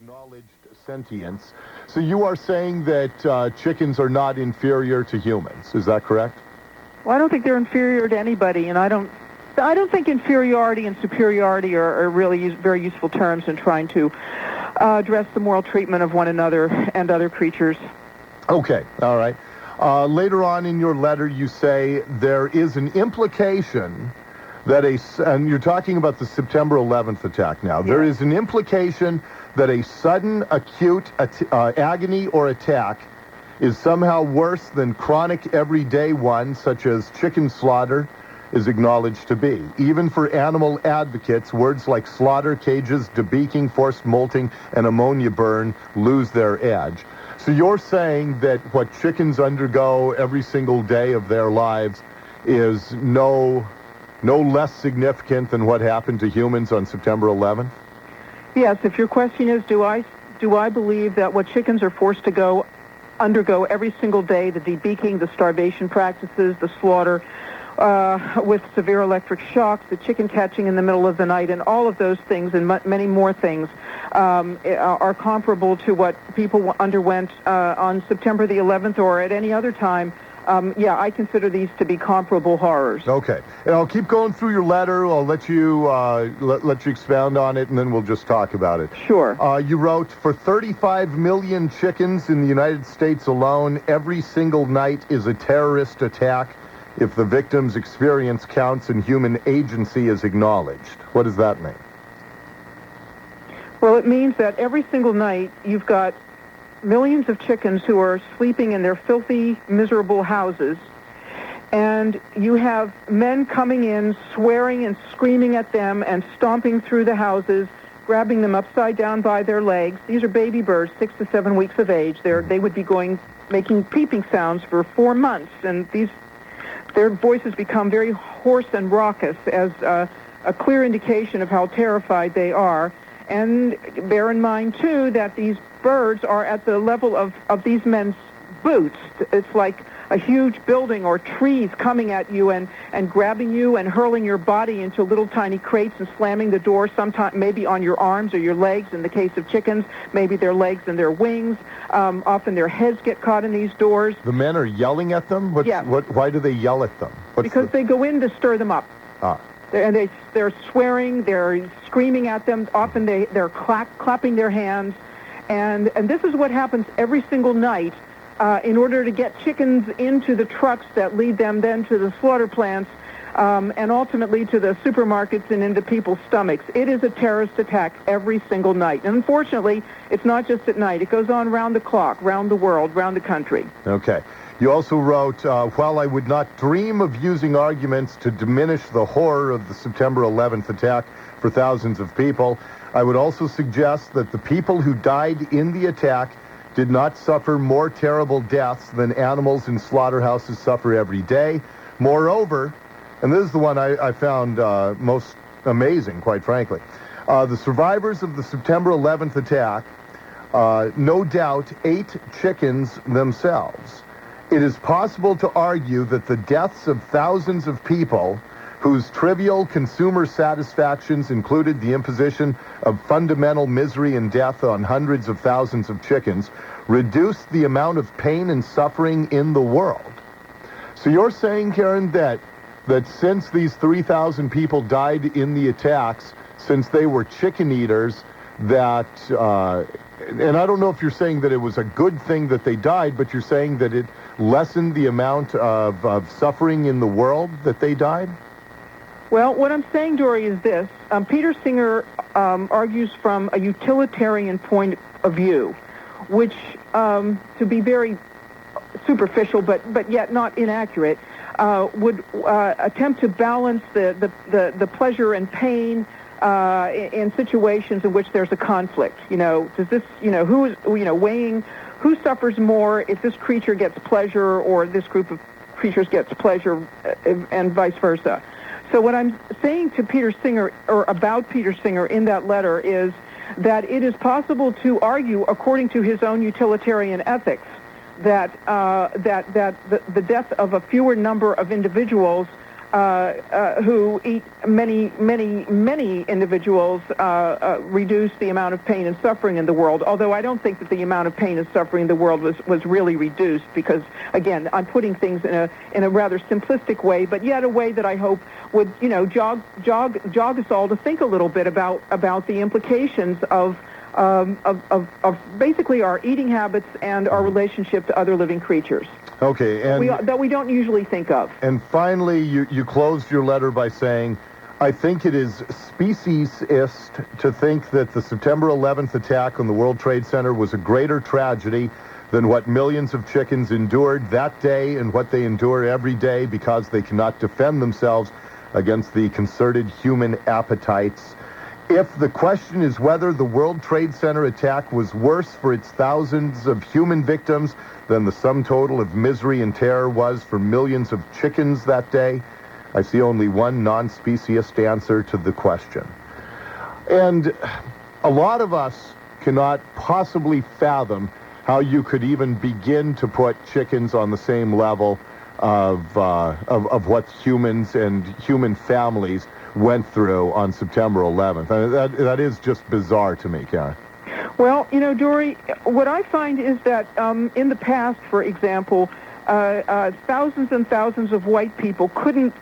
acknowledged sentience. So you are saying that chickens are not inferior to humans. Is that correct? Well, I don't think they're inferior to anybody, and I don't think inferiority and superiority are really very useful terms in trying to address the moral treatment of one another and other creatures. Okay, all right. Later on in your letter, you say there is an implication that and you're talking about the September 11th attack now. Yes. There is an implication that a sudden acute agony or attack is somehow worse than chronic everyday one, such as chicken slaughter is acknowledged to be. Even for animal advocates, words like slaughter, cages, debeaking, forced molting, and ammonia burn lose their edge. So you're saying that what chickens undergo every single day of their lives is no less significant than what happened to humans on September 11th? Yes, if your question is, do I believe that what chickens are forced to undergo every single day, the debeaking, the starvation practices, the slaughter, with severe electric shocks, the chicken catching in the middle of the night, and all of those things and many more things are comparable to what people underwent on September the 11th or at any other time, yeah, I consider these to be comparable horrors. Okay. And I'll keep going through your letter. I'll let you let you expound on it, and then we'll just talk about it. Sure. You wrote, for 35 million chickens in the United States alone, every single night is a terrorist attack if the victim's experience counts and human agency is acknowledged. What does that mean? Well, it means that every single night you've got millions of chickens who are sleeping in their filthy, miserable houses, and you have men coming in, swearing and screaming at them and stomping through the houses, grabbing them upside down by their legs. These are baby birds, 6 to 7 weeks of age. They would be making peeping sounds for 4 months, and their voices become very hoarse and raucous as a clear indication of how terrified they are. And bear in mind, too, that these birds are at the level of these men's boots. It's like a huge building or trees coming at you and grabbing you and hurling your body into little tiny crates and slamming the door, sometimes maybe on your arms or your legs. In the case of chickens, maybe their legs and their wings. Often their heads get caught in these doors. The men are yelling at them? Yeah. Why do they yell at them? Because they go in to stir them up. Ah. And they're swearing, they're screaming at them. Often they're clapping their hands. And this is what happens every single night in order to get chickens into the trucks that lead them then to the slaughter plants and ultimately to the supermarkets and into people's stomachs. It is a terrorist attack every single night. And unfortunately, it's not just at night. It goes on round the clock, round the world, round the country. Okay. You also wrote, while I would not dream of using arguments to diminish the horror of the September 11th attack for thousands of people, I would also suggest that the people who died in the attack did not suffer more terrible deaths than animals in slaughterhouses suffer every day. Moreover, and this is the one I found most amazing, quite frankly, the survivors of the September 11th attack no doubt ate chickens themselves. It is possible to argue that the deaths of thousands of people whose trivial consumer satisfactions included the imposition of fundamental misery and death on hundreds of thousands of chickens reduced the amount of pain and suffering in the world. So you're saying, Karen, that since these 3,000 people died in the attacks, since they were chicken eaters, that, and I don't know if you're saying that it was a good thing that they died, but you're saying that it lessened the amount of suffering in the world that they died? Well, what I'm saying, Dori, is this. Peter Singer argues from a utilitarian point of view, which, to be very superficial but yet not inaccurate, would attempt to balance the pleasure and pain in situations in which there's a conflict. Does this, who is, weighing who suffers more if this creature gets pleasure or this group of creatures gets pleasure and vice versa. So what I'm saying to Peter Singer, or about Peter Singer in that letter, is that it is possible to argue, according to his own utilitarian ethics, that the death of a fewer number of individuals who eat many individuals reduce the amount of pain and suffering in the world, although I don't think that the amount of pain and suffering in the world was really reduced, because, again, I'm putting things in a rather simplistic way, but yet a way that I hope would, jog us all to think a little bit about the implications of basically our eating habits and our relationship to other living creatures. Okay, and that we don't usually think of. And finally, you closed your letter by saying, I think it is speciesist to think that the September 11th attack on the World Trade Center was a greater tragedy than what millions of chickens endured that day and what they endure every day because they cannot defend themselves against the concerted human appetites. If the question is whether the World Trade Center attack was worse for its thousands of human victims than the sum total of misery and terror was for millions of chickens that day, I see only one non-speciest answer to the question. And a lot of us cannot possibly fathom how you could even begin to put chickens on the same level of what humans and human families went through on September 11th. I mean, that is just bizarre to me, Karen. Well, Dori, what I find is that in the past, for example, thousands and thousands of white people couldn't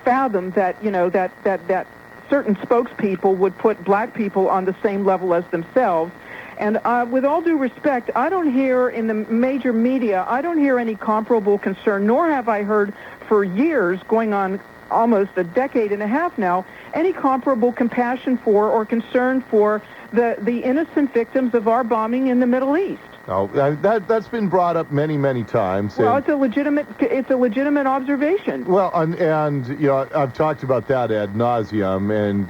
fathom that, that certain spokespeople would put black people on the same level as themselves. And with all due respect, I don't hear in the major media, I don't hear any comparable concern, nor have I heard for years, going on almost a decade and a half now, any comparable compassion for or concern for the innocent victims of our bombing in the Middle East. Oh, that's been brought up many, many times. Well, it's a legitimate observation. Well, and I've talked about that ad nauseum, and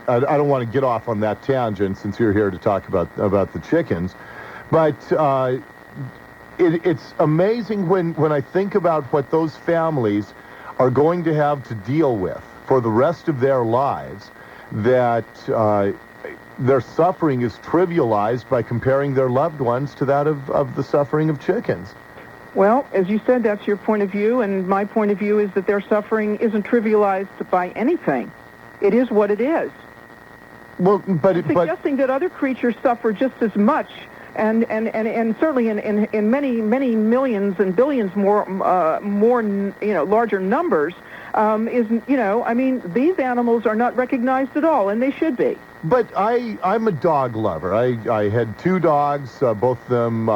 I don't want to get off on that tangent since you're here to talk about the chickens, but it's amazing when I think about what those families are going to have to deal with for the rest of their lives, that their suffering is trivialized by comparing their loved ones to that of the suffering of chickens. Well, as you said, that's your point of view, and my point of view is that their suffering isn't trivialized by anything. It is what it is. Well, suggesting that other creatures suffer just as much, and certainly in many millions and billions more larger numbers, these animals are not recognized at all, and they should be. But I'm a dog lover. I had two dogs, both of them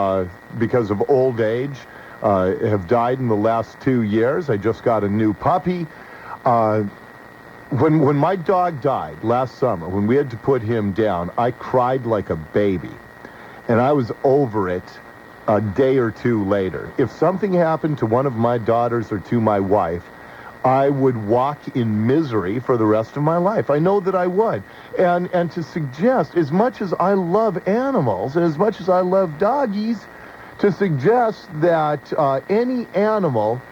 because of old age, have died in the last 2 years. I just got a new puppy. When my dog died last summer, when we had to put him down, I cried like a baby. And I was over it a day or two later. If something happened to one of my daughters or to my wife, I would walk in misery for the rest of my life. I know that I would. And to suggest, as much as I love animals and as much as I love doggies, to suggest that any animal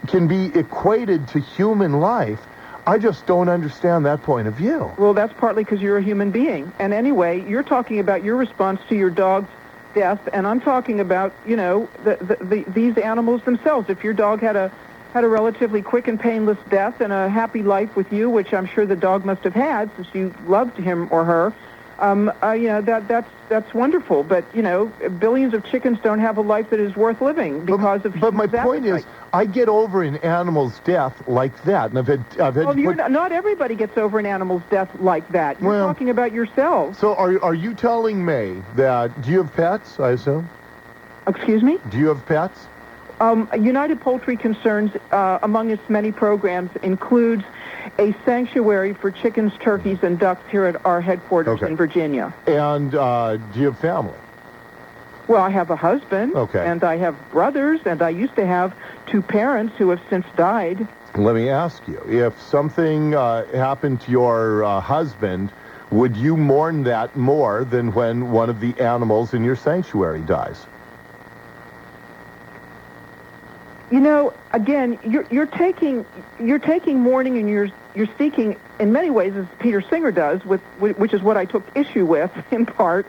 can be equated to human life, I just don't understand that point of view. Well, that's partly because you're a human being. And anyway, you're talking about your response to your dog's death, and I'm talking about, these animals themselves. If your dog had a relatively quick and painless death and a happy life with you, which I'm sure the dog must have had since you loved him or her, that's wonderful. But billions of chickens don't have a life that is worth living because of. But my point is, I get over an animal's death like that, and I've had. Not everybody gets over an animal's death like that. You're talking about yourself. So are you telling me that? Do you have pets? I assume. Excuse me? Do you have pets? United Poultry Concerns, among its many programs, includes a sanctuary for chickens, turkeys, and ducks here at our headquarters in Virginia. And do you have family? Well, I have a husband, and I have brothers, and I used to have two parents who have since died. Let me ask you, if something happened to your husband, would you mourn that more than when one of the animals in your sanctuary dies? Again, you're taking mourning and you're seeking in many ways, as Peter Singer does, which is what I took issue with, in part,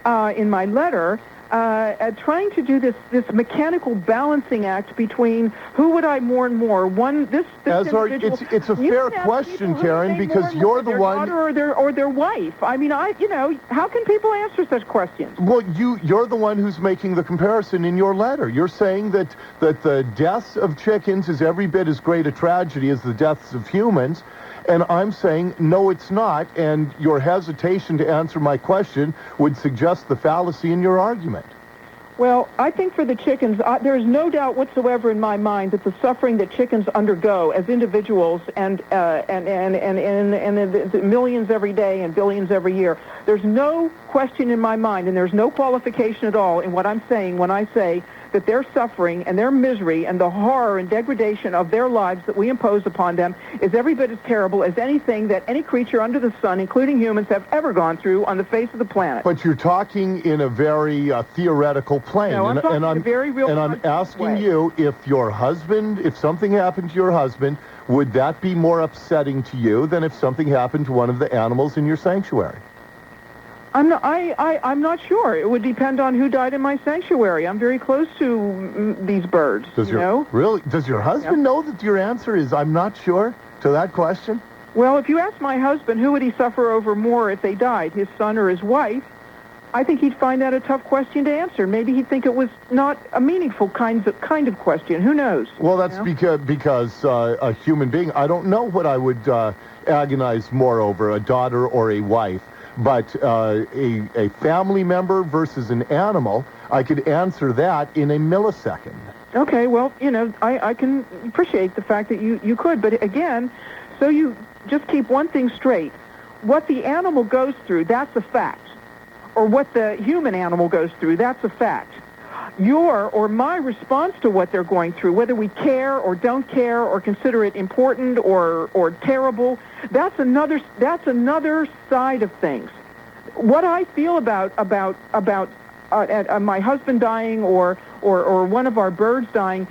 in my letter, trying to do this mechanical balancing act between who would I mourn more. This individual. It's a fair question, Karen, because you're the one. Their daughter or their wife. I mean, how can people answer such questions? Well, you're the one who's making the comparison in your letter. You're saying that the deaths of chickens is every bit as great a tragedy as the deaths of humans. And I'm saying, no, it's not. And your hesitation to answer my question would suggest the fallacy in your argument. Well, I think for the chickens, there is no doubt whatsoever in my mind that the suffering that chickens undergo as individuals and the millions every day and billions every year, there's no question in my mind, and there's no qualification at all in what I'm saying when I say that their suffering and their misery and the horror and degradation of their lives that we impose upon them is every bit as terrible as anything that any creature under the sun, including humans, have ever gone through on the face of the planet. But you're talking in a very theoretical plane. No, I'm talking in a very real. And I'm asking you, if something happened to your husband, would that be more upsetting to you than if something happened to one of the animals in your sanctuary? I'm not sure. It would depend on who died in my sanctuary. I'm very close to these birds. Does your husband know that your answer is I'm not sure to that question? Well, if you ask my husband who would he suffer over more if they died, his son or his wife, I think he'd find that a tough question to answer. Maybe he'd think it was not a meaningful kind of question. Who knows? Well, that's because a human being, I don't know what I would agonize more over, a daughter or a wife. But a family member versus an animal, I could answer that in a millisecond. Okay, well, I can appreciate the fact that you could. But again, so you just keep one thing straight. What the animal goes through, that's a fact. Or what the human animal goes through, that's a fact. Your or my response to what they're going through, whether we care or don't care or consider it important or terrible, that's another side of things. What I feel about my husband dying or one of our birds dying,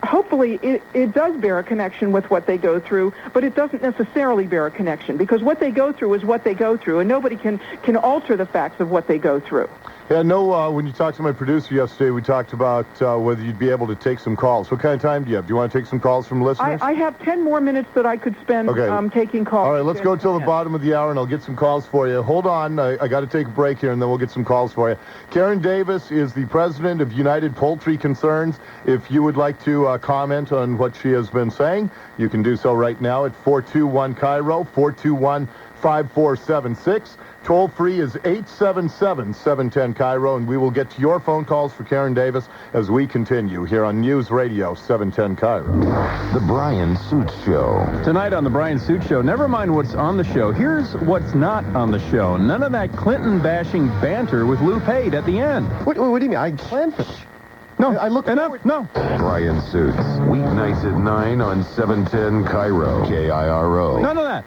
hopefully it does bear a connection with what they go through, but it doesn't necessarily bear a connection because what they go through is what they go through, and nobody can alter the facts of what they go through. Yeah, no, when you talked to my producer yesterday, we talked about whether you'd be able to take some calls. What kind of time do you have? Do you want to take some calls from listeners? I have 10 more minutes that I could spend taking calls. All right, let's go till the bottom of the hour, and I'll get some calls for you. Hold on. I got to take a break here, and then we'll get some calls for you. Karen Davis is the president of United Poultry Concerns. If you would like to comment on what she has been saying, you can do so right now at 421-KIRO, 421-5476. Toll free is 877-710-KIRO, and we will get to your phone calls for Karen Davis as we continue here on News Radio 710 KIRO. The Brian Suits Show. Tonight on The Brian Suits Show, never mind what's on the show. Here's what's not on the show. None of that Clinton-bashing banter with Lou Pate at the end. What do you mean? I planned for No, I look enough. forward. No. Brian Suits. Weeknights at 9 on 710 KIRO. KIRO. None of that.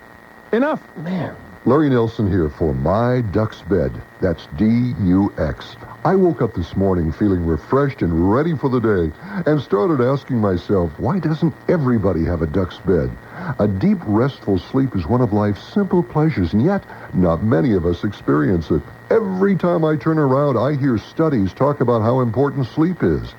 Enough. Man. Larry Nelson here for My Duck's Bed. That's D-U-X. I woke up this morning feeling refreshed and ready for the day and started asking myself, why doesn't everybody have a duck's bed? A deep, restful sleep is one of life's simple pleasures, and yet not many of us experience it. Every time I turn around, I hear studies talk about how important sleep is.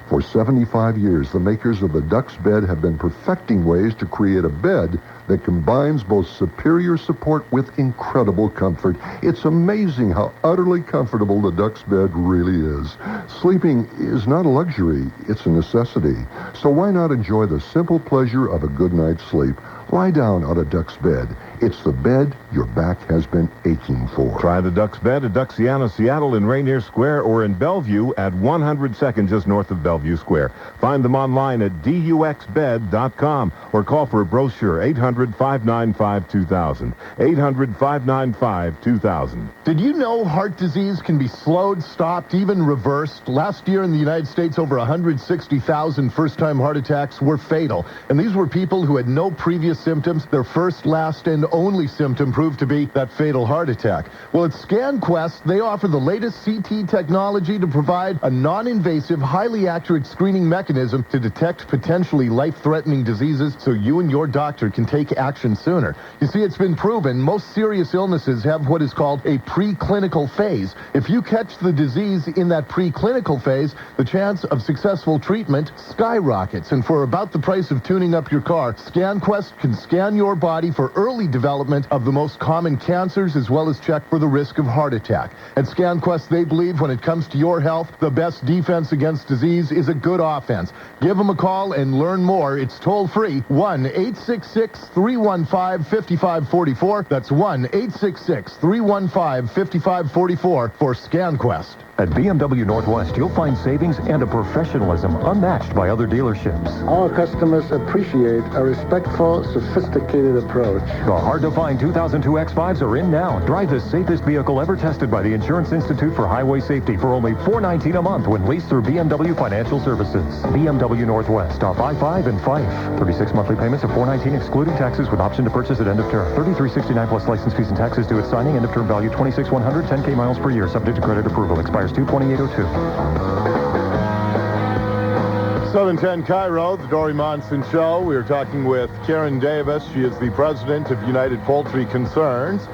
For 75 years, the makers of the duck's bed have been perfecting ways to create a bed that combines both superior support with incredible comfort. It's amazing how utterly comfortable the duck's bed really is. Sleeping is not a luxury, it's a necessity. So why not enjoy the simple pleasure of a good night's sleep? Lie down on a duck's bed. It's the bed your back has been aching for. Try the Duck's Bed at Duxiana, Seattle in Rainier Square or in Bellevue at 102nd just north of Bellevue Square. Find them online at duxbed.com or call for a brochure 800-595-2000. 800-595-2000. Did you know heart disease can be slowed, stopped, even reversed? Last year in the United States, over 160,000 first-time heart attacks were fatal. And these were people who had no previous symptoms. Their first, last, and only symptom proved to be that fatal heart attack. Well, at ScanQuest, they offer the latest CT technology to provide a non-invasive, highly accurate screening mechanism to detect potentially life-threatening diseases so you and your doctor can take action sooner. You see, it's been proven most serious illnesses have what is called a preclinical phase. If you catch the disease in that preclinical phase, the chance of successful treatment skyrockets. And for about the price of tuning up your car, ScanQuest can scan your body for early development of the most common cancers as well as check for the risk of heart attack. At ScanQuest, they believe when it comes to your health, the best defense against disease is a good offense. Give them a call and learn more. It's toll-free, 1-866-315-5544. That's 1-866-315-5544 for ScanQuest. At BMW Northwest, you'll find savings and a professionalism unmatched by other dealerships. Our customers appreciate a respectful, sophisticated approach. The hard-to-find 2002 X5s are in now. Drive the safest vehicle ever tested by the Insurance Institute for Highway Safety for only $419 a month when leased through BMW Financial Services. BMW Northwest, off I-5 and Fife. 36 monthly payments of $419 excluding taxes with option to purchase at end of term. $33.69 plus license fees and taxes due at signing. End of term value $26,100, 10K miles per year, subject to credit approval. Expires 2/28/02. 710 KIRO, the Dori Monson Show. We are talking with Karen Davis. She is the president of United Poultry Concerns.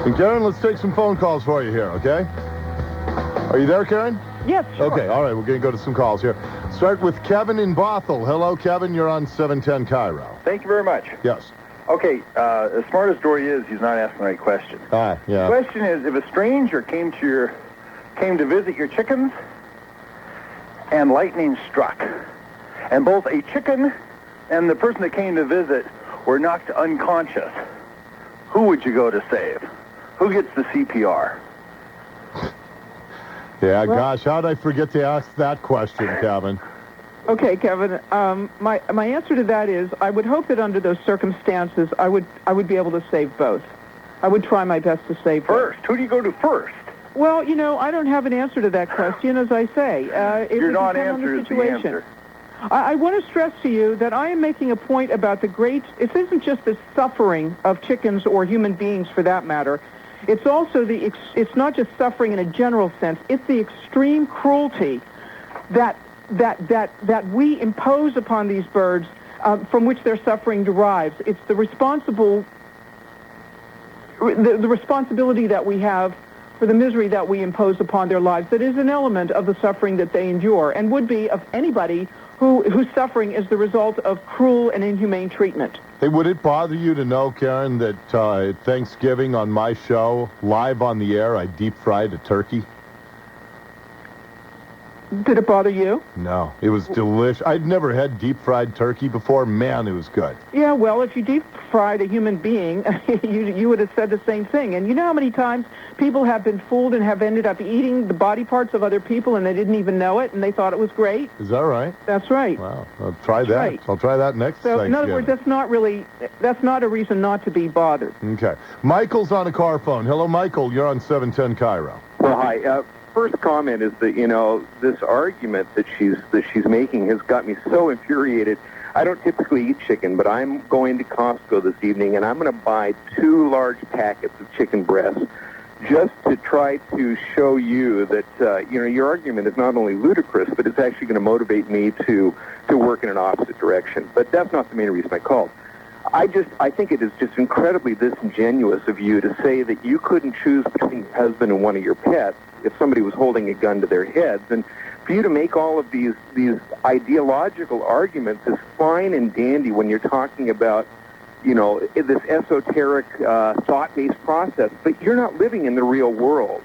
And Karen, let's take some phone calls for you here, okay? Are you there, Karen? Yes, sure. Okay, all right, we're going to go to some calls here. Start with Kevin in Bothell. Hello, Kevin, you're on 710 KIRO. Thank you very much. Yes. Okay, as smart as Dory is, he's not asking the right question. Yeah. The question is, if a stranger came to visit your chickens and lightning struck, and both a chicken and the person that came to visit were knocked unconscious, who would you go to save? Who gets the CPR? Yeah, gosh, how'd I forget to ask that question, Kevin? Okay, Kevin. My answer to that is I would hope that under those circumstances I would be able to save both. I would try my best to save first. Who do you go to first? Well, I don't have an answer to that question, as I say. Your non-answer is the answer. I want to stress to you that I am making a point about it isn't just the suffering of chickens or human beings for that matter. It's also it's not just suffering in a general sense. It's the extreme cruelty that we impose upon these birds from which their suffering derives. It's the responsibility that we have for the misery that we impose upon their lives that is an element of the suffering that they endure and would be of anybody whose suffering is the result of cruel and inhumane treatment. Hey, would it bother you to know, Karen, that at Thanksgiving on my show, live on the air, I deep-fried a turkey? Did it bother you? No, it was delicious. I'd never had deep-fried turkey before. Man, it was good. Yeah, well, if you deep-fried a human being, you would have said the same thing. And you know how many times people have been fooled and have ended up eating the body parts of other people and they didn't even know it and they thought it was great? Is that right? That's right. Wow, I'll try that. Right. I'll try that next Thanksgiving. In other words, that's not a reason not to be bothered. Okay. Michael's on a car phone. Hello, Michael. You're on 710 KIRO. Well, hi. First comment is that, this argument that she's making has got me so infuriated. I don't typically eat chicken, but I'm going to Costco this evening, and I'm going to buy 2 large packets of chicken breasts just to try to show you that, your argument is not only ludicrous, but it's actually going to motivate me to work in an opposite direction. But that's not the main reason I called. I think it is just incredibly disingenuous of you to say that you couldn't choose between your husband and one of your pets if somebody was holding a gun to their heads. And for you to make all of these ideological arguments is fine and dandy when you're talking about, this esoteric thought-based process, but you're not living in the real world.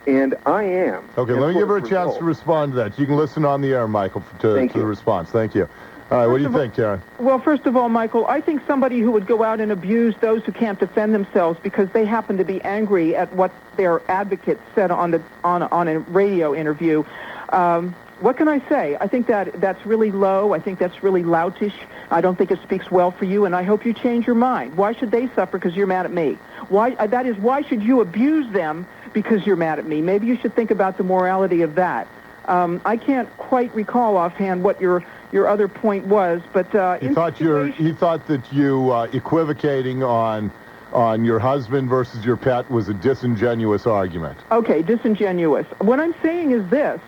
And I am. Okay, let me give her a chance to respond to that. You can listen on the air, Michael, to the response. Thank you. All right, what do you think, Karen? Well, first of all, Michael, I think somebody who would go out and abuse those who can't defend themselves because they happen to be angry at what their advocates said on a radio interview, what can I say? I think that's really low. I think that's really loutish. I don't think it speaks well for you, and I hope you change your mind. Why should they suffer because you're mad at me? Why should you abuse them because you're mad at me? Maybe you should think about the morality of that. I can't quite recall offhand what your other point was, but he thought that you equivocating on on your husband versus your pet was a disingenuous argument. Okay, disingenuous. What I'm saying is this.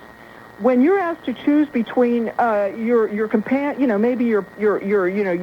When you're asked to choose between your companion, maybe your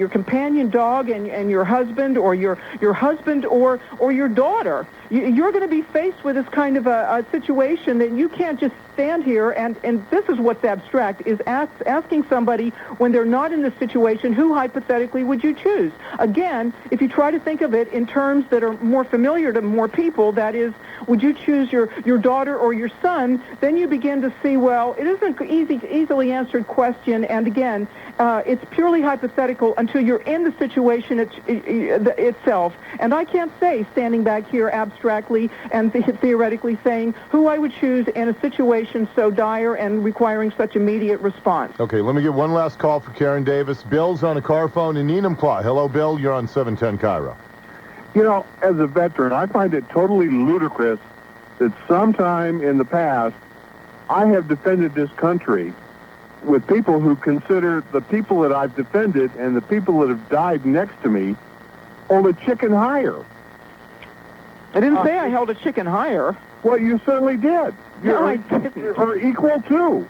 companion dog and your husband, or your husband or your daughter, you're going to be faced with this kind of a situation that you can't just stand here and this is what's abstract, is asking somebody when they're not in this situation, who hypothetically would you choose? Again, if you try to think of it in terms that are more familiar to more people, that is, would you choose your daughter or your son, then you begin to see, well, it isn't an easily answered question, and again, it's purely hypothetical until you're in the situation itself. And I can't say, standing back here abstractly and theoretically saying who I would choose in a situation so dire and requiring such immediate response. Okay, let me get one last call for Karen Davis. Bill's on a car phone in Enumclaw. Hello, Bill. You're on 710 KIRO. You know, as a veteran, I find it totally ludicrous that sometime in the past I have defended this country with people who consider the people that I've defended and the people that have died next to me hold a chicken higher. I didn't say I held a chicken higher. Well, you certainly did. No, I didn't. Or equal to.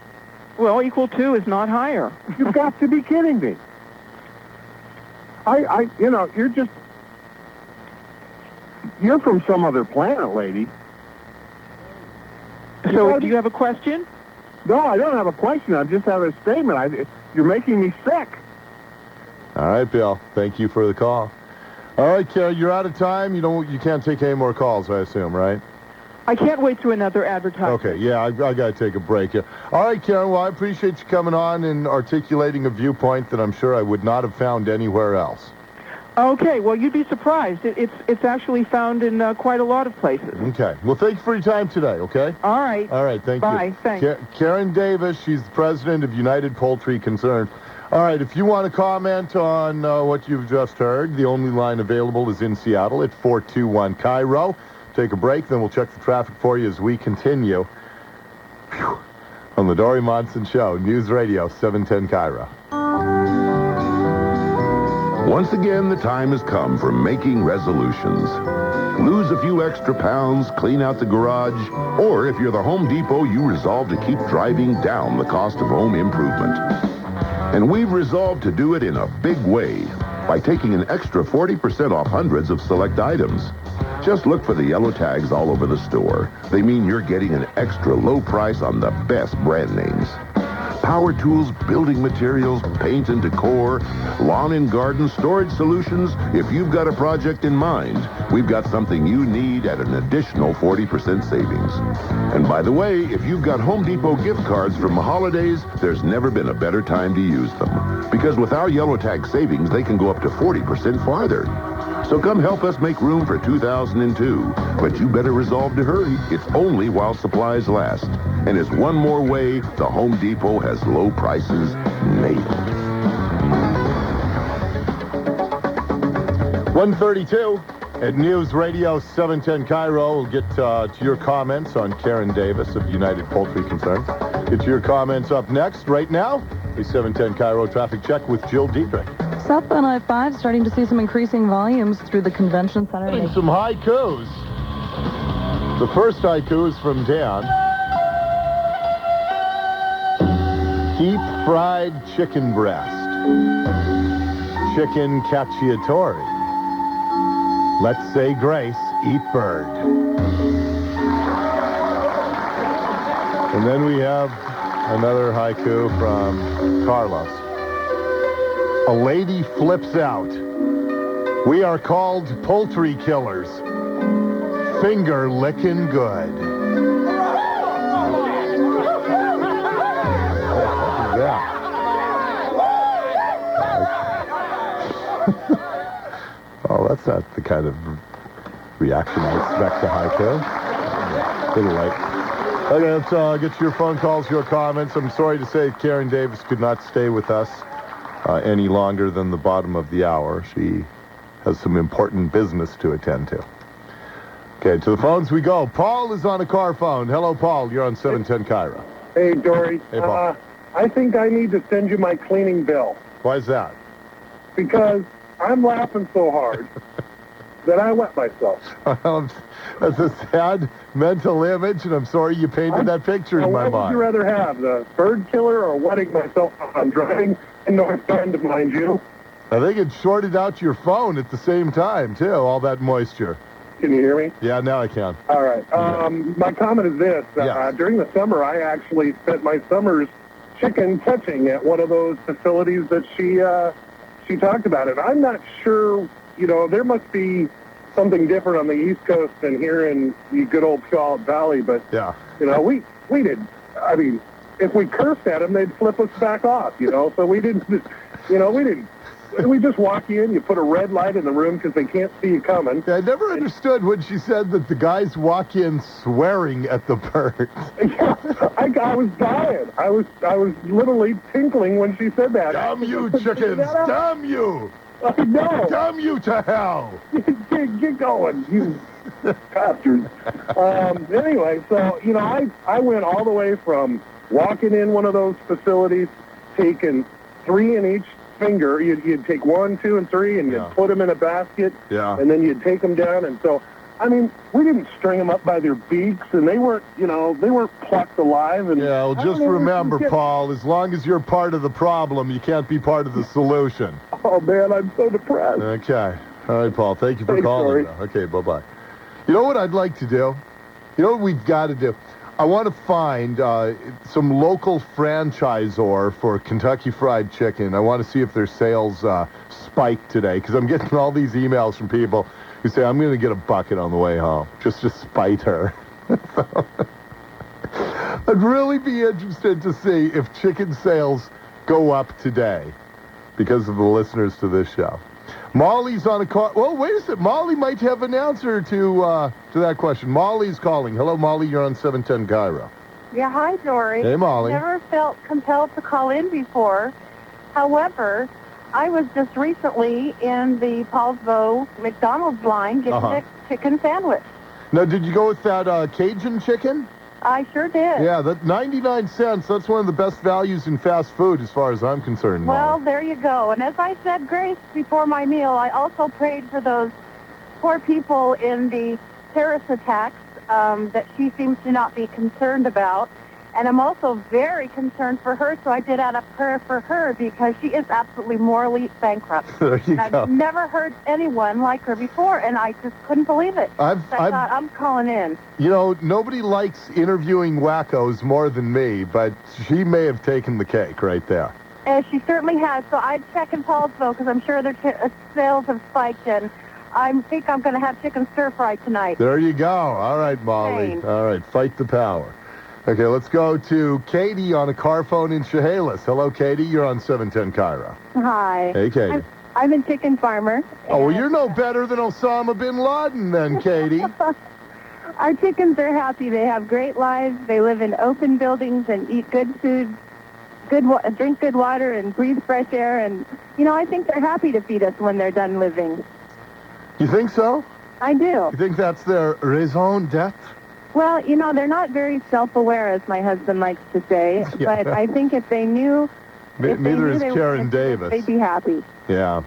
Well, equal to is not higher. You've got to be kidding me. You're from some other planet, lady. So, do you have a question? No, I don't have a question. I just have a statement. You're making me sick. All right, Bill. Thank you for the call. All right, Karen, you're out of time. You can't take any more calls, I assume, right? I can't wait through another advertisement. Okay, yeah, I got to take a break. Yeah. All right, Karen, well, I appreciate you coming on and articulating a viewpoint that I'm sure I would not have found anywhere else. Okay, well, you'd be surprised. It's actually found in quite a lot of places. Okay. Well, thank you for your time today, okay? All right. All right, thank you. Bye, thanks. Karen Davis, she's the president of United Poultry Concerns. All right, if you want to comment on what you've just heard, the only line available is in Seattle at 421 KIRO. Take a break, then we'll check the traffic for you as we continue. Whew. On the Dori Monson Show, News Radio 710 KIRO. Once again, the time has come for making resolutions. Lose a few extra pounds, clean out the garage, or if you're the Home Depot, you resolve to keep driving down the cost of home improvement. And we've resolved to do it in a big way by taking an extra 40% off hundreds of select items. Just look for the yellow tags all over the store. They mean you're getting an extra low price on the best brand names. Power tools, building materials, paint and decor, lawn and garden, storage solutions. If you've got a project in mind, we've got something you need at an additional 40% savings. And by the way, if you've got Home Depot gift cards from the holidays, there's never been a better time to use them. Because with our yellow tag savings, they can go up to 40% farther. So come help us make room for 2002. But you better resolve to hurry. It's only while supplies last. And it's one more way the Home Depot has low prices nailed. 132 at News Radio 710 KIRO. We'll get to your comments on Karen Davis of United Poultry Concerns. Get to your comments up next. Right now, the 710 KIRO traffic check with Jill Dietrich. Southbound I-5 starting to see some increasing volumes through the convention center. Some haikus. The first haiku is from Dan. Deep fried chicken breast. Chicken cacciatore. Let's say grace, eat bird. And then we have another haiku from Carlos. A lady flips out. We are called poultry killers. Finger licking good. Yeah. Oh, that's not the kind of reaction I expect to haiku. Little late. Okay, let's get to your phone calls, your comments. I'm sorry to say Karen Davis could not stay with us any longer than the bottom of the hour. She has some important business to attend to. Okay, to the phones we go. Paul is on a car phone. Hello, Paul. You're on 710 KIRO. Hey, Dory. Hey, Paul. I think I need to send you my cleaning bill. Why is that? Because I'm laughing so hard. that I wet myself. That's a sad mental image, and I'm sorry you painted that picture in my What would mind. you rather have, the bird killer or wetting myself while I'm driving in North Bend, mind you? I think it shorted out your phone at the same time, too, all that moisture. Can you hear me? Yeah, now I can. All right. My comment is this. During the summer, I actually spent my summers chicken catching at one of those facilities that she talked about. And I'm not sure, there must be something different on the East Coast than here in the good old Puyallup Valley. But, yeah, we did. I mean, if we cursed at them, they'd flip us back off, So we didn't, we just walk in, you put a red light in the room because they can't see you coming. Yeah, I never understood when she said that the guys walk in swearing at the birds. Yeah, I was dying. I was literally tinkling when she said that. Damn you, chickens! Damn you! I know. Damn you to hell! Get going, you bastards. Anyway, so, I went all the way from walking in one of those facilities, taking 3 in each finger. You'd take 1, 2, and 3, and you'd put them in a basket, and then you'd take them down. And so, I mean, we didn't string them up by their beaks, and they weren't plucked alive. And yeah, well, just remember, Paul, as long as you're part of the problem, you can't be part of the solution. Oh, man, I'm so depressed. Okay. All right, Paul, thank you for calling. Okay, bye-bye. You know what I'd like to do? You know what we've got to do? I want to find some local franchisor for Kentucky Fried Chicken. I want to see if their sales spiked today, because I'm getting all these emails from people who say, I'm going to get a bucket on the way home, just to spite her. I'd really be interested to see if chicken sales go up today because of the listeners to this show. Molly's on a call. Well, wait a second. Molly might have an answer to that question. Molly's calling. Hello, Molly. You're on 710 KIRO. Yeah, hi, Dory. Hey, Molly. Never felt compelled to call in before. However, I was just recently in the Paulsbo McDonald's line getting a chicken sandwich. Now, did you go with that Cajun chicken? I sure did. Yeah, that 99 cents, that's one of the best values in fast food as far as I'm concerned, Molly. Well, there you go. And as I said grace before my meal, I also prayed for those poor people in the terrorist attacks that she seems to not be concerned about. And I'm also very concerned for her, so I did add a prayer for her because she is absolutely morally bankrupt. There you and go. I've never heard anyone like her before, and I just couldn't believe it. I thought, I'm calling in. You know, nobody likes interviewing wackos more than me, but she may have taken the cake right there. And she certainly has. So I'd check in Paulsville because I'm sure their sales have spiked, and I think I'm going to have chicken stir-fry tonight. There you go. All right, Molly. Thanks. All right, fight the power. Okay, let's go to Katie on a car phone in Chehalis. Hello, Katie. You're on 710 KIRO. Hi. Hey, Katie. I'm a chicken farmer. Oh, well, you're no better than Osama bin Laden then, Katie. Our chickens are happy. They have great lives. They live in open buildings and eat good food, drink good water, and breathe fresh air. And, I think they're happy to feed us when they're done living. You think so? I do. You think that's their raison d'etre? Well, they're not very self-aware, as my husband likes to say. Yeah. But I think if they knew... Neither is Karen Davis. They'd be happy. Yeah.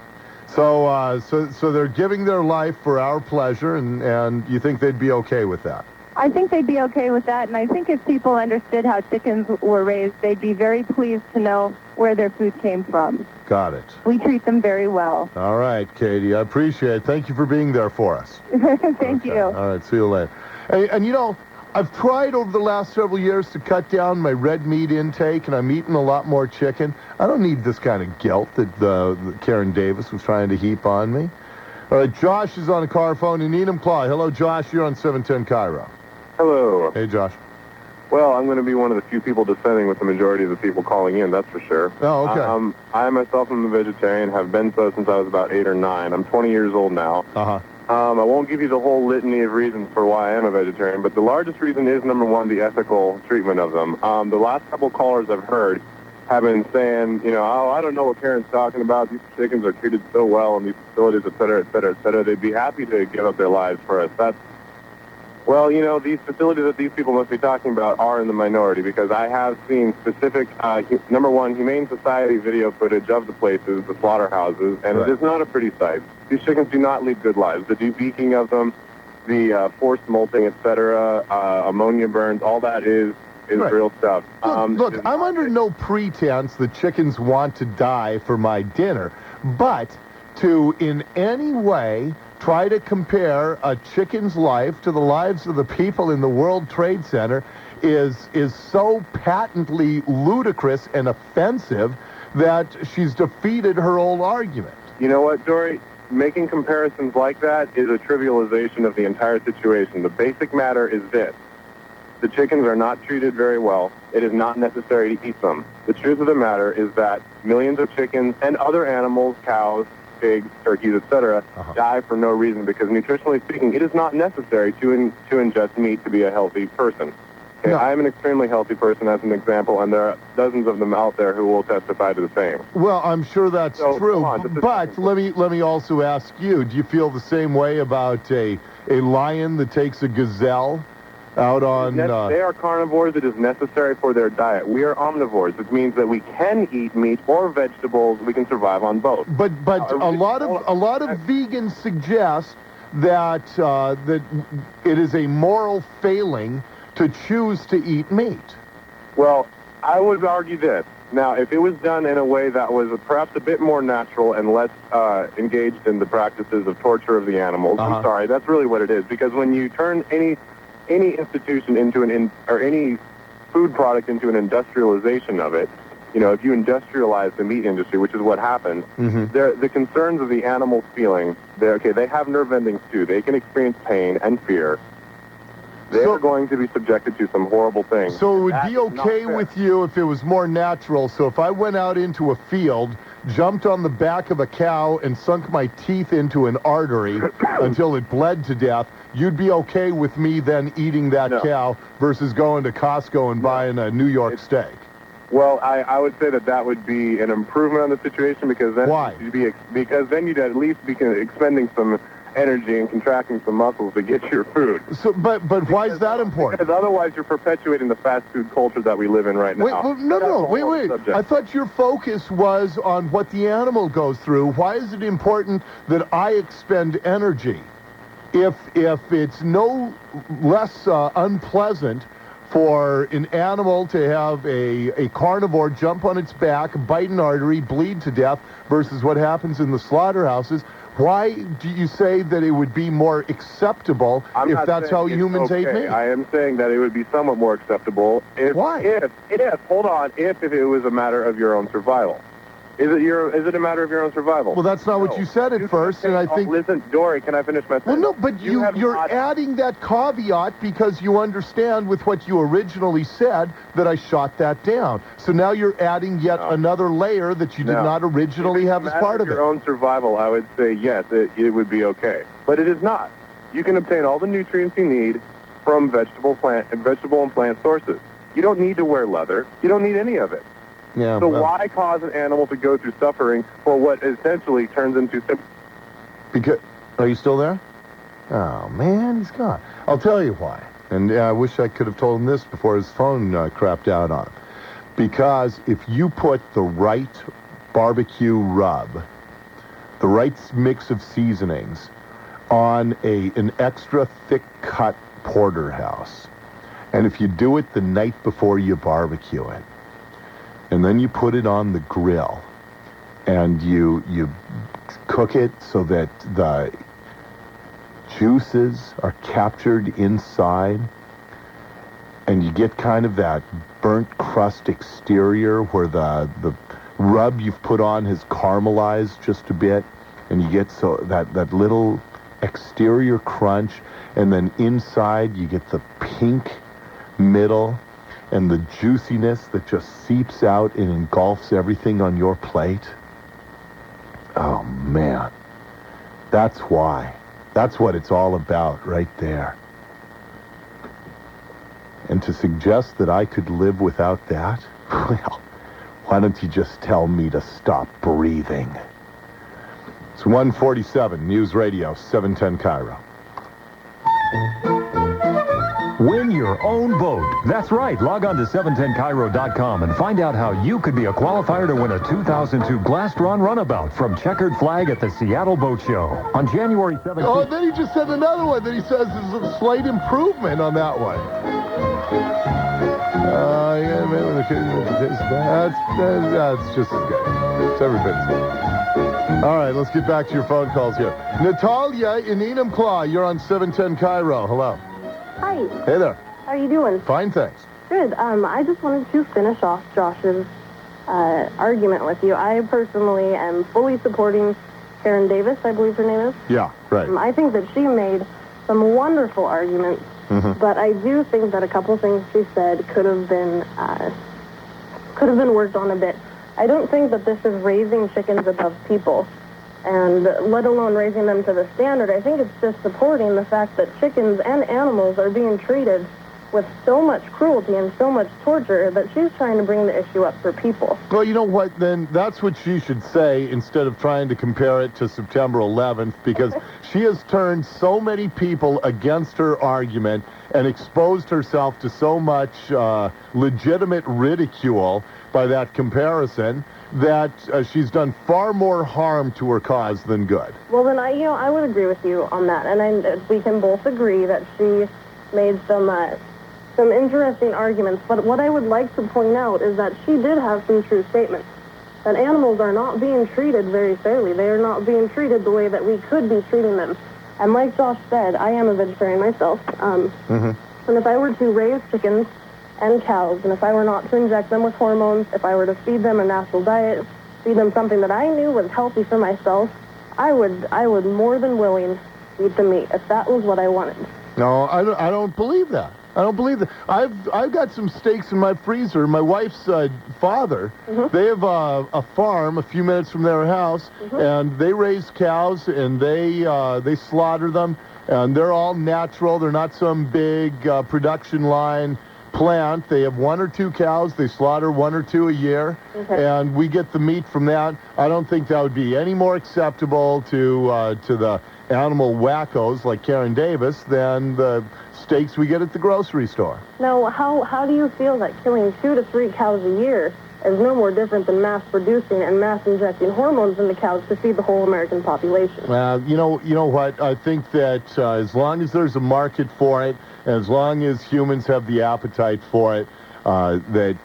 So they're giving their life for our pleasure, and you think they'd be okay with that? I think they'd be okay with that, and I think if people understood how chickens were raised, they'd be very pleased to know where their food came from. Got it. We treat them very well. All right, Katie, I appreciate it. Thank you for being there for us. Thank you. All right, see you later. And I've tried over the last several years to cut down my red meat intake, and I'm eating a lot more chicken. I don't need this kind of guilt that Karen Davis was trying to heap on me. All right, Josh is on a car phone in Enumclaw. Hello, Josh. You're on 710 KIRO. Hello. Hey, Josh. Well, I'm going to be one of the few people dissenting with the majority of the people calling in, that's for sure. Oh, okay. I myself am a vegetarian, have been so since I was about 8 or 9. I'm 20 years old now. Uh-huh. I won't give you the whole litany of reasons for why I am a vegetarian, but the largest reason is, number one, the ethical treatment of them. The last couple callers I've heard have been saying, I don't know what Karen's talking about. These chickens are treated so well in these facilities, et cetera, et cetera, et cetera. They'd be happy to give up their lives for us. Well, these facilities that these people must be talking about are in the minority because I have seen specific, number one, Humane Society video footage of the places, the slaughterhouses, and Right. it is not a pretty sight. These chickens do not lead good lives. The debeaking of them, the forced molting, etc., ammonia burns, all that is Right. real stuff. Look, I'm under no pretense that chickens want to die for my dinner, but to in any way try to compare a chicken's life to the lives of the people in the World Trade Center is so patently ludicrous and offensive that she's defeated her old argument. You know what, Dory? Making comparisons like that is a trivialization of the entire situation. The basic matter is this. The chickens are not treated very well. It is not necessary to eat them. The truth of the matter is that millions of chickens and other animals, cows, pigs, turkeys, etc., die for no reason because, nutritionally speaking, it is not necessary to ingest meat to be a healthy person. Okay, No. I am an extremely healthy person, as an example, and there are dozens of them out there who will testify to the same. Well, I'm sure that's So, true, come on, but let me also ask you, do you feel the same way about a lion that takes a gazelle out on... They are carnivores. It is necessary for their diet. We are omnivores, which means that we can eat meat or vegetables. We can survive on both. But a lot of vegans suggest that that it is a moral failing to choose to eat meat. Well, I would argue this. Now, if it was done in a way that was perhaps a bit more natural and less engaged in the practices of torture of the animals, I'm sorry, that's really what it is. Because when you turn any institution into or any food product into an industrialization of it, if you industrialize the meat industry, which is what happens, the concerns of the animals feeling, they have nerve endings too. They can experience pain and fear. They are going to be subjected to some horrible things. So it would be okay with you if it was more natural. So if I went out into a field, jumped on the back of a cow, and sunk my teeth into an artery until it bled to death, you'd be okay with me then eating that cow versus going to Costco and buying a New York steak? Well, I would say that would be an improvement on the situation because then Why? Because then you'd at least be expending some energy and contracting some muscles to get your food. So, but why is that important? Because otherwise you're perpetuating the fast food culture that we live in right now. Wait. I thought your focus was on what the animal goes through. Why is it important that I expend energy? If it's no less unpleasant for an animal to have a carnivore jump on its back, bite an artery, bleed to death, versus what happens in the slaughterhouses, why do you say that it would be more acceptable if that's how humans ate meat? I am saying that it would be somewhat more acceptable if it was a matter of your own survival. Is it a matter of your own survival? Well, that's not what you said at first, and I think... Listen, Dory, can I finish my sentence? Well, no, but you're adding that caveat because you understand with what you originally said that I shot that down. So now you're adding yet another layer that you did not originally have as part of it. Your own survival, I would say yes, it would be okay. But it is not. You can obtain all the nutrients you need from vegetable and plant sources. You don't need to wear leather. You don't need any of it. Yeah, so why cause an animal to go through suffering for what essentially turns into... Because... Are you still there? Oh, man, he's gone. I'll tell you why. And I wish I could have told him this before his phone crapped out on him. Because if you put the right barbecue rub, the right mix of seasonings on an extra thick-cut porterhouse, and if you do it the night before you barbecue it, and then you put it on the grill, and you cook it so that the juices are captured inside, and you get kind of that burnt crust exterior where the rub you've put on has caramelized just a bit, and you get so that little exterior crunch, and then inside you get the pink middle and the juiciness that just seeps out and engulfs everything on your plate. Oh, man. That's why. That's what it's all about right there. And to suggest that I could live without that? Well, why don't you just tell me to stop breathing? It's 1:47, News Radio, 710 KIRO. Win your own boat. That's right. Log on to 710KIRO.com and find out how you could be a qualifier to win a 2002 Glastron Runabout from Checkered Flag at the Seattle Boat Show on January 17th. Oh, then he just said another one that he says is a slight improvement on that one. Yeah, man, that's just as good. It's every bit as good. All right, let's get back to your phone calls here. Natalia in Enumclaw, you're on 710 KIRO. Hello. Hi. Hey there. How are you doing? Fine, thanks. Good. I just wanted to finish off Josh's argument with you. I personally am fully supporting Karen Davis, I believe her name is. Yeah, right. I think that she made some wonderful arguments, but I do think that a couple things she said could have been worked on a bit. I don't think that this is raising chickens above people, and let alone raising them to the standard. I think it's just supporting the fact that chickens and animals are being treated with so much cruelty and so much torture that she's trying to bring the issue up for people. Well, you know what, then that's what she should say instead of trying to compare it to September 11th, because she has turned so many people against her argument and exposed herself to so much legitimate ridicule by that comparison that she's done far more harm to her cause than good. Well, then I would agree with you on that, and we can both agree that she made some interesting arguments. But what I would like to point out is that she did have some true statements. That animals are not being treated very fairly. They are not being treated the way that we could be treating them. And like Josh said, I am a vegetarian myself. And if I were to raise chickens and cows, and if I were not to inject them with hormones, if I were to feed them a natural diet, feed them something that I knew was healthy for myself, I would more than willing eat the meat if that was what I wanted. No, I don't believe that. I don't believe that. I've got some steaks in my freezer. My wife's father, they have a farm a few minutes from their house, and they raise cows, and they slaughter them, and they're all natural. They're not some big production line plant. They have 1 or 2 cows. They slaughter 1 or 2 a year, and we get the meat from that. I don't think that would be any more acceptable to the animal wackos like Karen Davis than the steaks we get at the grocery store. Now, how do you feel that killing 2 to 3 cows a year is no more different than mass producing and mass injecting hormones into cows to feed the whole American population? You know what? I think that as long as there's a market for it, as long as humans have the appetite for it, that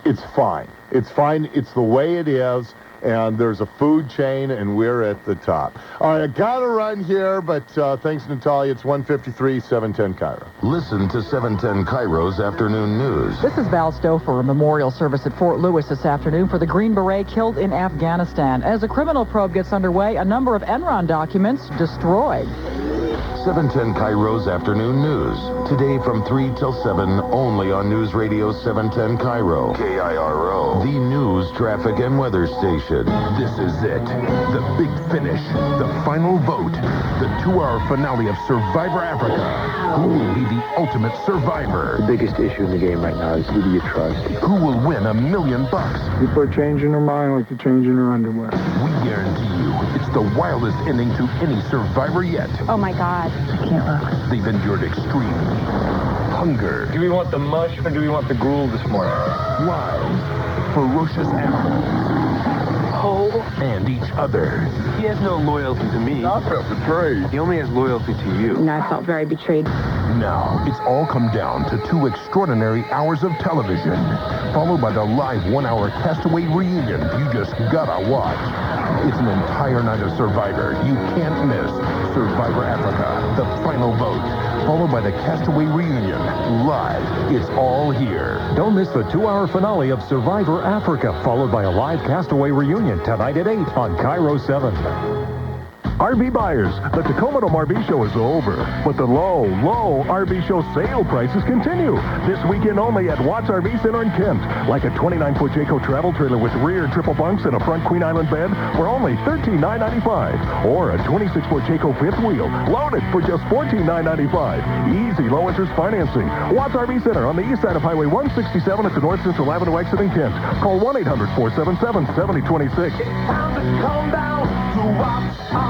it's fine. It's fine. It's the way it is. And there's a food chain, and we're at the top. All right, I got to run here, but thanks, Natalia. It's 1:53, 710 KIRO. Listen to 710 KIRO's Afternoon News. This is Val Stowe for a memorial service at Fort Lewis this afternoon for the Green Beret killed in Afghanistan. As a criminal probe gets underway, a number of Enron documents destroyed. 710 KIRO's Afternoon News. Today from 3 till 7, only on News Radio 710 KIRO. KIRO. The news, traffic, and weather station. This is it. The big finish. The final vote. The 2-hour finale of Survivor Africa. Who will be the ultimate survivor? The biggest issue in the game right now is who do you trust? Who will win $1 million? People are changing their mind like they're changing their underwear. We guarantee you, it's the wildest ending to any Survivor yet. Oh, my God. I can't look. They've endured extreme hunger. Do we want the mush or do we want the gruel this morning? Wild, ferocious animals. And each other. He has no loyalty to me. I felt betrayed. He only has loyalty to you. And I felt very betrayed. Now, it's all come down to 2 extraordinary hours of television, followed by the live 1-hour Castaway reunion you just gotta watch. It's an entire night of Survivor you can't miss. Survivor Africa, the final vote, followed by the Castaway reunion, live. It's all here. Don't miss the 2-hour finale of Survivor Africa, followed by a live Castaway reunion tonight at 8 on KIRO 7. RV buyers, the Tacoma Dome RV Show is over, but the low RV Show sale prices continue. This weekend only at Watts RV Center in Kent. Like a 29-foot Jayco travel trailer with rear triple bunks and a front Queen Island bed for only $13,995. Or a 26-foot Jayco fifth wheel, loaded for just $14,995. Easy low-interest financing. Watts RV Center on the east side of Highway 167 at the North Central Avenue exit in Kent. Call 1-800-477-7026. It's time to come down to Watts RV.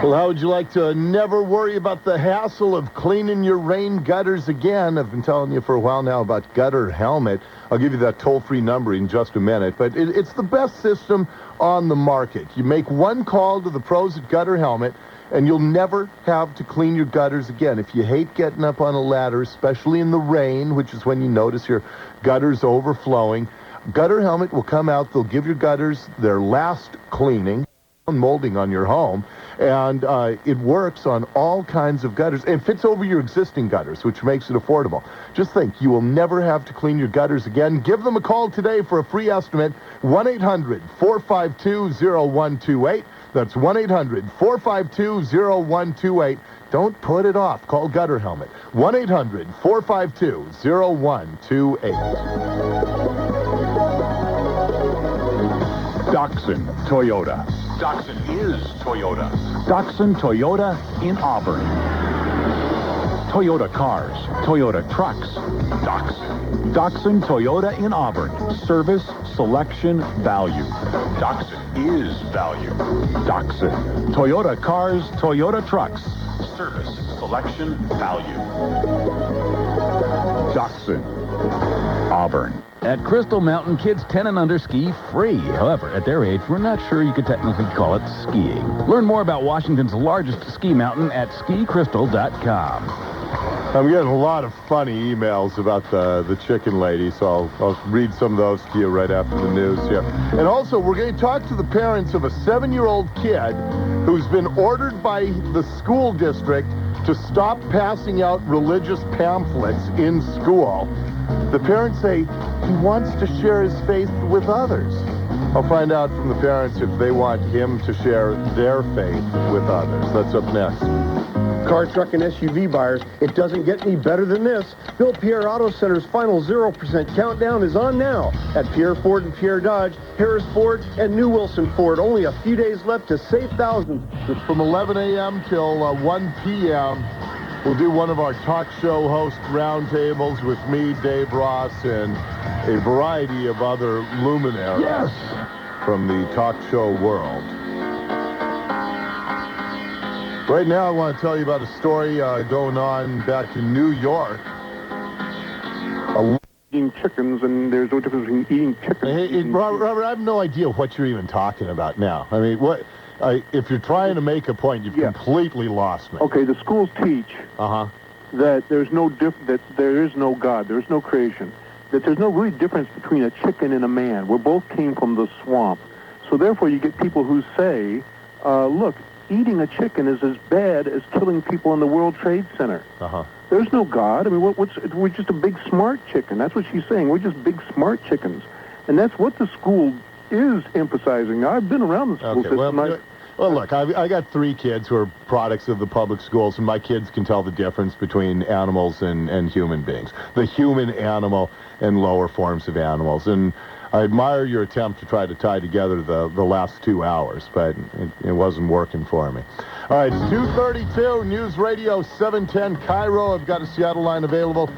Well, how would you like to never worry about the hassle of cleaning your rain gutters again? I've been telling you for a while now about Gutter Helmet. I'll give you that toll-free number in just a minute, but it's the best system on the market. You make one call to the pros at Gutter Helmet, and you'll never have to clean your gutters again. If you hate getting up on a ladder, especially in the rain, which is when you notice your gutters overflowing, Gutter Helmet will come out. They'll give your gutters their last cleaning, molding on your home, and it works on all kinds of gutters. It fits over your existing gutters, which makes it affordable. Just think, you will never have to clean your gutters again. Give them a call today for a free estimate. 1-800-452-0128. That's 1-800-452-0128. Don't put it off. Call Gutter Helmet. 1-800-452-0128. Dachshund Toyota. Dachshund is Toyota. Dachshund Toyota in Auburn. Toyota cars, Toyota trucks. Dachshund. Dachshund Toyota in Auburn. Service, selection, value. Dachshund is value. Dachshund. Toyota cars, Toyota trucks. Service, selection, value. Dachshund. Auburn. At Crystal Mountain, kids 10 and under ski free. However, at their age, we're not sure you could technically call it skiing. Learn more about Washington's largest ski mountain at skicrystal.com. I'm getting a lot of funny emails about the chicken lady, so I'll read some of those to you right after the news here. And also, we're going to talk to the parents of a 7-year-old kid who's been ordered by the school district to stop passing out religious pamphlets in school. The parents say he wants to share his faith with others. I'll find out from the parents if they want him to share their faith with others. That's up next. Car, truck, and SUV buyers, it doesn't get any better than this. Bill Pierre Auto Center's final 0% countdown is on now at Pierre Ford and Pierre Dodge, Harris Ford, and New Wilson Ford. Only a few days left to save thousands. From 11 a.m. till 1 p.m., we'll do one of our talk show host roundtables with me, Dave Ross, and a variety of other luminaries from the talk show world. Right now, I want to tell you about a story going on back in New York. Eating chickens, and there's no difference between eating chickens. Hey, Robert, I have no idea what you're even talking about now. I mean, what? If you're trying to make a point, you've completely lost me. Okay, the schools teach that there's no that there is no God, there's no creation, that there's no really difference between a chicken and a man. We both came from the swamp. So therefore, you get people who say, look, eating a chicken is as bad as killing people in the World Trade Center. There's no God. I mean, we're just a big smart chicken. That's what she's saying. We're just big smart chickens. And that's what the school is emphasizing. Now, I've been around the school system. Well, look, I got 3 kids who are products of the public schools, and my kids can tell the difference between animals and human beings, the human animal and lower forms of animals. And I admire your attempt to try to tie together the last 2 hours, but it wasn't working for me. All right, it's 2:32, News Radio 710 KIRO. I've got a Seattle line available.